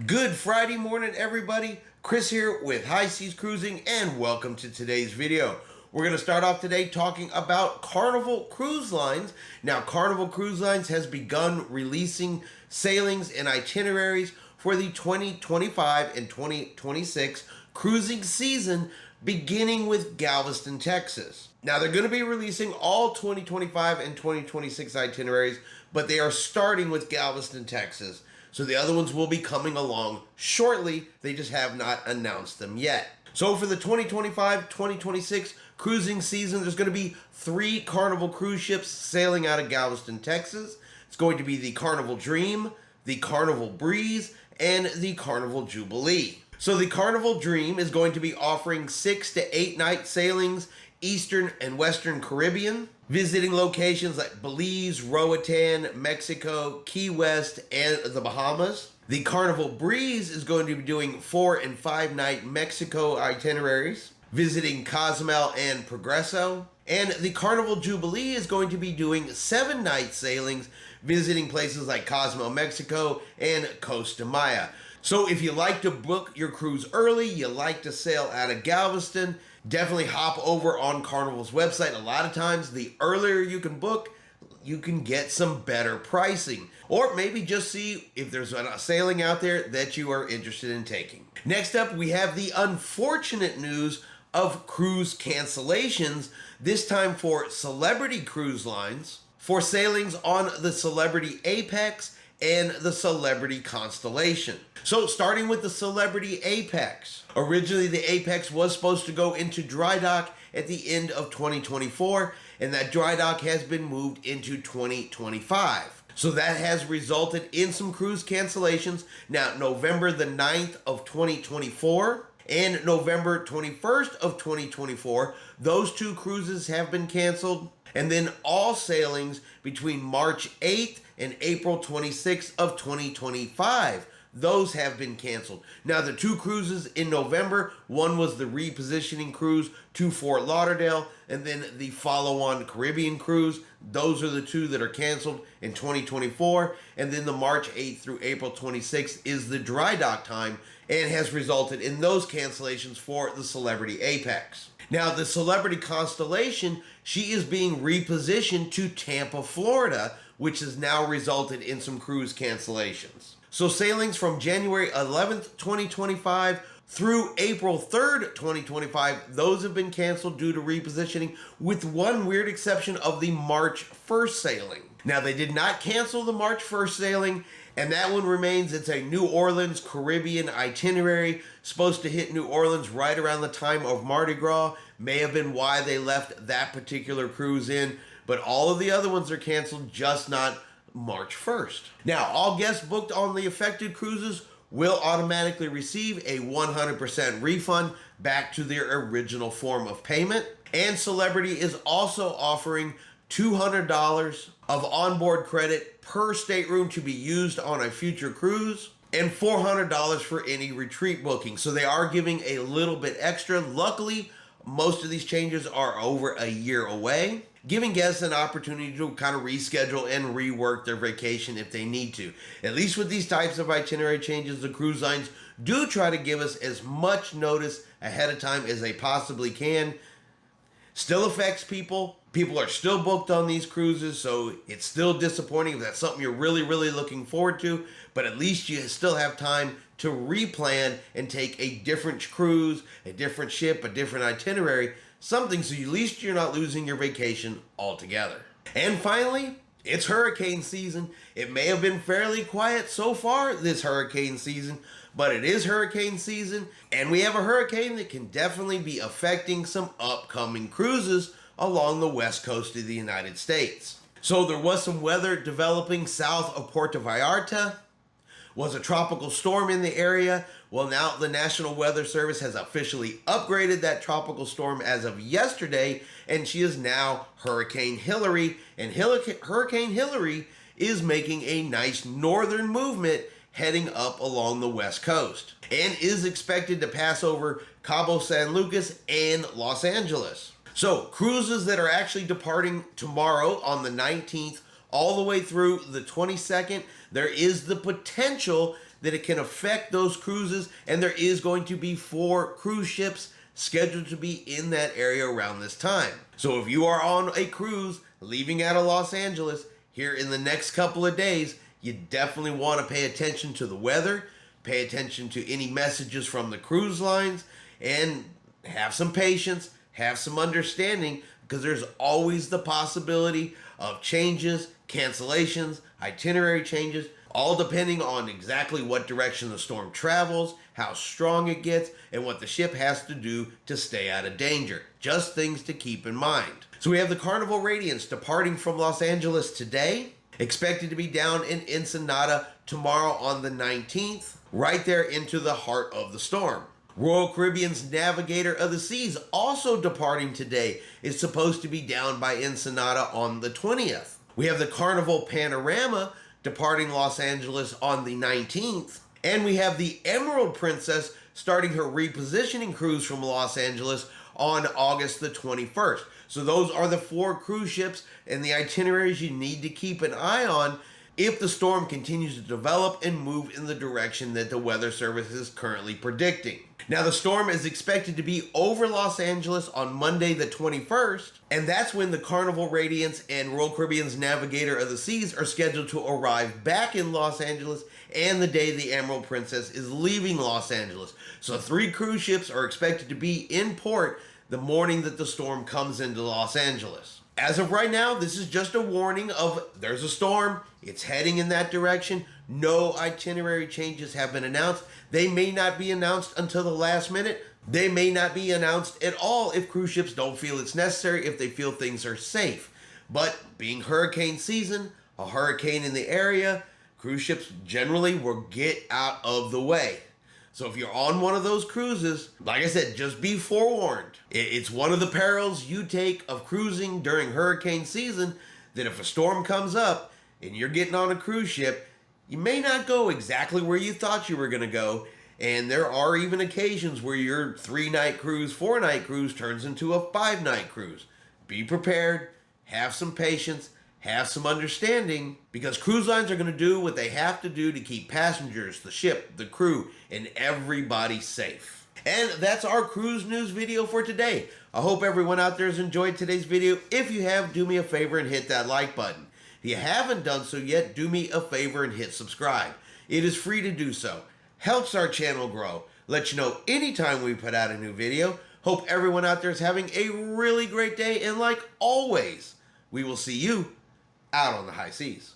Good Friday morning, everybody. Chris here with High Seas Cruising, and welcome to today's video. We're going to start off today talking about Carnival Cruise Lines. Now, Carnival Cruise Lines has begun releasing sailings and itineraries for the 2025 and 2026 cruising season, beginning with Galveston, Texas. Now, they're going to be releasing all 2025 and 2026 itineraries, but they are starting with Galveston, Texas. So the other ones will be coming along shortly. They just have not announced them yet. So for the 2025-2026 cruising season, there's going to be 3 Carnival cruise ships sailing out of Galveston, Texas. It's going to be the Carnival Dream, the Carnival Breeze, and the Carnival Jubilee. So the Carnival Dream is going to be offering 6 to 8 night sailings, Eastern and Western Caribbean, visiting locations like Belize, Roatan, Mexico, Key West, and the Bahamas. The Carnival Breeze is going to be doing 4 and 5 night Mexico itineraries, visiting Cozumel and Progreso. And the Carnival Jubilee is going to be doing 7 night sailings, visiting places like Cozumel, Mexico, and Costa Maya. So if you like to book your cruise early, you like to sail out of Galveston, definitely hop over on Carnival's website. A lot of times, the earlier you can book, you can get some better pricing. Or maybe just see if there's a sailing out there that you are interested in taking. Next up, we have the unfortunate news of cruise cancellations, this time for Celebrity Cruise Lines, for sailings on the Celebrity Apex and the Celebrity Constellation. So starting with the Celebrity Apex. Originally, the Apex was supposed to go into dry dock at the end of 2024, and that dry dock has been moved into 2025. So that has resulted in some cruise cancellations. Now, November the 9th of 2024 and November 21st of 2024, those 2 cruises have been canceled. And then all sailings between March 8th and April 26th of 2025, those have been canceled. Now, the 2 cruises in November, one was the repositioning cruise to Fort Lauderdale, and then the follow-on Caribbean cruise. Those are the 2 that are canceled in 2024. And then the March 8th through April 26th is the dry dock time, and has resulted in those cancellations for the Celebrity Apex. Now, the Celebrity Constellation, she is being repositioned to Tampa, Florida, which has now resulted in some cruise cancellations. So sailings from January 11th, 2025 through April 3rd, 2025, those have been canceled due to repositioning, with one weird exception of the March 1st sailing. Now, they did not cancel the March 1st sailing, and that one remains. It's a New Orleans Caribbean itinerary, supposed to hit New Orleans right around the time of Mardi Gras. May have been why they left that particular cruise in, but all of the other ones are canceled, just not March 1st. Now, all guests booked on the affected cruises will automatically receive a 100% refund back to their original form of payment. And Celebrity is also offering $200 of onboard credit per stateroom to be used on a future cruise, and $400 for any retreat booking. So they are giving a little bit extra. Luckily, most of these changes are over a year away, giving guests an opportunity to kind of reschedule and rework their vacation if they need to. At least with these types of itinerary changes, the cruise lines do try to give us as much notice ahead of time as they possibly can. Still affects people. People are still booked on these cruises, so it's still disappointing if that's something you're really, really looking forward to, but at least you still have time to replan and take a different cruise, a different ship, a different itinerary, something so at least you're not losing your vacation altogether. And finally, it's hurricane season. It may have been fairly quiet so far this hurricane season, but it is hurricane season, and we have a hurricane that can definitely be affecting some upcoming cruises along the west coast of the United States. So there was some weather developing south of Puerto Vallarta. Was a tropical storm in the area. Well, now the National Weather Service has officially upgraded that tropical storm as of yesterday, and she is now Hurricane Hilary. And Hurricane Hilary is making a nice northern movement heading up along the west coast, and is expected to pass over Cabo San Lucas and Los Angeles. So cruises that are actually departing tomorrow on the 19th all the way through the 22nd, there is the potential that it can affect those cruises, and there is going to be 4 cruise ships scheduled to be in that area around this time. So if you are on a cruise leaving out of Los Angeles here in the next couple of days, you definitely want to pay attention to the weather, pay attention to any messages from the cruise lines, and have some patience, have some understanding, because there's always the possibility of changes, cancellations, itinerary changes, all depending on exactly what direction the storm travels, how strong it gets, and what the ship has to do to stay out of danger. Just things to keep in mind. So we have the Carnival Radiance departing from Los Angeles today, expected to be down in Ensenada tomorrow on the 19th, right there into the heart of the storm. Royal Caribbean's Navigator of the Seas, also departing today, is supposed to be down by Ensenada on the 20th. We have the Carnival Panorama departing Los Angeles on the 19th. And we have the Emerald Princess starting her repositioning cruise from Los Angeles on August the 21st. So those are the 4 cruise ships and the itineraries you need to keep an eye on if the storm continues to develop and move in the direction that the Weather Service is currently predicting. Now, the storm is expected to be over Los Angeles on Monday the 21st, and that's when the Carnival Radiance and Royal Caribbean's Navigator of the Seas are scheduled to arrive back in Los Angeles, and the day the Emerald Princess is leaving Los Angeles. So 3 cruise ships are expected to be in port the morning that the storm comes into Los Angeles. As of right now, this is just a warning of there's a storm, it's heading in that direction. No itinerary changes have been announced. They may not be announced until the last minute. They may not be announced at all if cruise ships don't feel it's necessary, if they feel things are safe. But being hurricane season, a hurricane in the area, cruise ships generally will get out of the way. So if you're on one of those cruises, like I said, just be forewarned. It's one of the perils you take of cruising during hurricane season, that if a storm comes up and you're getting on a cruise ship, you may not go exactly where you thought you were going to go. And there are even occasions where your 3-night cruise, 4-night cruise turns into a 5-night cruise. Be prepared, have some patience, have some understanding, because cruise lines are going to do what they have to do to keep passengers, the ship, the crew, and everybody safe. And that's our cruise news video for today. I hope everyone out there has enjoyed today's video. If you have, do me a favor and hit that like button. If you haven't done so yet, do me a favor and hit subscribe. It is free to do so. Helps our channel grow. Let you know anytime we put out a new video. Hope everyone out there is having a really great day, and like always, we will see you out on the high seas.